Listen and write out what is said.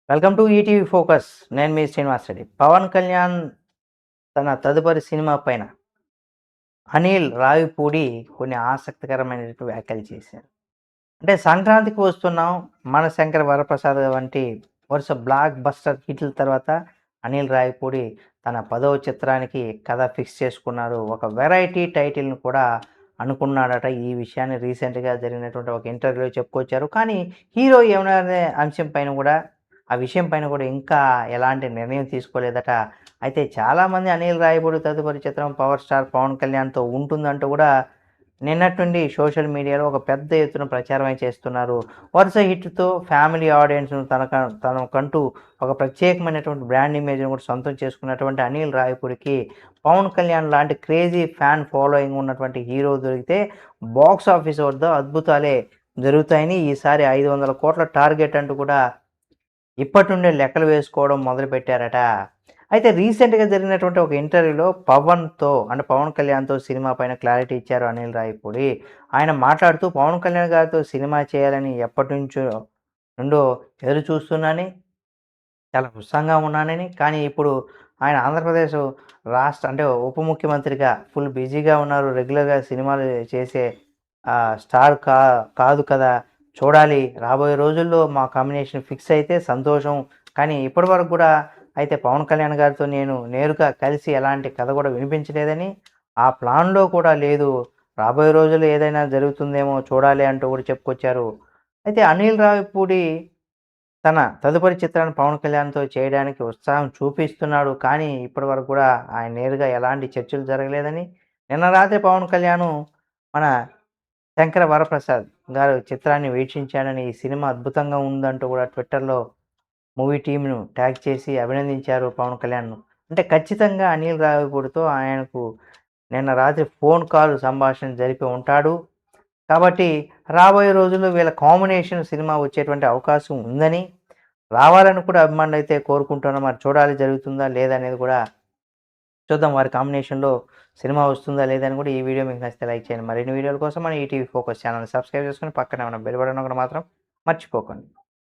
Welcome to ETV focus. నేను మీ శ్రీనివాస్ రెడ్డి. పవన్ కళ్యాణ్ తన తదుపరి సినిమా పైన అనిల్ రావిపూడి కొన్ని ఆసక్తికరమైనటువంటి వ్యాఖ్యలు చేశారు. అంటే సంక్రాంతికి వస్తున్నాం. 'మనశంకర వరప్రసాద్' వంటి వరుస బ్లాక్ బస్టర్ హిట్ల తర్వాత అనిల్ రావిపూడి తన 10వ చిత్రానికి కథ ఫిక్స్ చేసుకున్నారు. ఒక వెరైటీ టైటిల్‌ని కూడా అనుకున్నాడట. ఈ విషయాన్ని రీసెంట్‌గా జరిగినటువంటి ఒక ఇంటర్వ్యూలో చెప్పుకొచ్చారు. కానీ హీరో ఎవరనే అంశం పైన కూడా ఆ విషయం పైన కూడా ఇంకా ఎలాంటి నిర్ణయం తీసుకోలేదట. అయితే చాలామంది అనిల్ రావిపూడి తదుపరి చిత్రం పవర్ స్టార్ పవన్ కళ్యాణ్‌తో ఉంటుందంటూ కూడా నిన్నటి నుండి సోషల్ మీడియాలో ఒక పెద్ద ఎత్తున ప్రచారమే చేస్తున్నారు. వరుస హిట్‌తో ఫ్యామిలీ ఆడియన్స్‌ను తనకంటూ ఒక ప్రత్యేకమైనటువంటి బ్రాండ్ ఇమేజ్‌ని కూడా సొంతం చేసుకున్నటువంటి అనిల్ రావిపూడికి పవన్ కళ్యాణ్ లాంటి క్రేజీ ఫ్యాన్ ఫాలోయింగ్ ఉన్నటువంటి హీరో దొరికితే బాక్స్ ఆఫీస్ వద్ద అద్భుతాలే జరుగుతాయని ఈసారి 500,00,00,000 టార్గెట్ అంటూ కూడా ఇప్పటి నుండే లెక్కలు వేసుకోవడం మొదలుపెట్టారట. అయితే రీసెంట్‌గా జరిగినటువంటి ఒక ఇంటర్వ్యూలో అంటే పవన్ కళ్యాణ్‌తో సినిమా పైన క్లారిటీ ఇచ్చారు అనిల్ రావిపూడి. ఆయన మాట్లాడుతూ పవన్ కళ్యాణ్ గారితో సినిమా చేయాలని నుండో ఎదురు చూస్తున్నానని, చాలా ఉత్సాహంగా ఉన్నానని, కానీ ఇప్పుడు ఆయన ఆంధ్రప్రదేశ్ అంటే ఉప ముఖ్యమంత్రిగా ఫుల్ బిజీగా ఉన్నారు. రెగ్యులర్‌గా సినిమాలు చేసే స్టార్ కాదు కదా! చూడాలి. రాబోయే రోజుల్లో మా కాంబినేషన్ ఫిక్స్ అయితే సంతోషం. కానీ ఇప్పటివరకు కూడా అయితే పవన్ కళ్యాణ్ గారితో నేను నేరుగా కలిసి ఎలాంటి కథ కూడా వినిపించలేదని, ఆ ప్లాన్‌లో కూడా లేదు. రాబోయే రోజుల్లో ఏదైనా జరుగుతుందేమో చూడాలి అంటూ కూడా చెప్పుకొచ్చారు. అయితే అనిల్ రావిపూడి తన తదుపరి చిత్రాన్ని పవన్ కళ్యాణ్‌తో చేయడానికి ఉత్సాహం చూపిస్తున్నాడు. కానీ ఇప్పటివరకు కూడా ఆయన నేరుగా ఎలాంటి చర్చలు జరగలేదని, నిన్న రాత్రి పవన్ కళ్యాణ్ మన 'శంకర వరప్రసాద్' గారు చిత్రాన్ని వీక్షించానని, ఈ సినిమా అద్భుతంగా ఉందంటూ కూడా ట్విట్టర్‌లో మూవీ టీమ్‌ను ట్యాగ్ చేసి అభినందించారు పవన్ కళ్యాణ్‌ను. అంటే ఖచ్చితంగా అనిల్ రావిపూడితో ఆయనకు నిన్న రాత్రి ఫోన్ కాల్ సంభాషణ జరిపి ఉంటాడు. కాబట్టి రాబోయే రోజుల్లో వీళ్ళ కాంబినేషన్ సినిమా వచ్చేటువంటి అవకాశం ఉందని, రావాలని కూడా అభిమానులైతే కోరుకుంటున్నారు. మరి చూడాలి జరుగుతుందా లేదా అనేది కూడా చూద్దాం. వారి కాంబినేషన్‌లో సినిమా వస్తుందా లేదా అని కూడా ఈ వీడియో మీకు నచ్చితే లైక్ చేయండి. మరిన్ని వీడియోల కోసం మన ఈటీవీ ఫోకస్ ఛానెల్‌ని సబ్స్క్రైబ్ చేసుకొని పక్కనే ఉన్న బెల్ బటన్ నొక్కడం మాత్రం మర్చిపోకండి.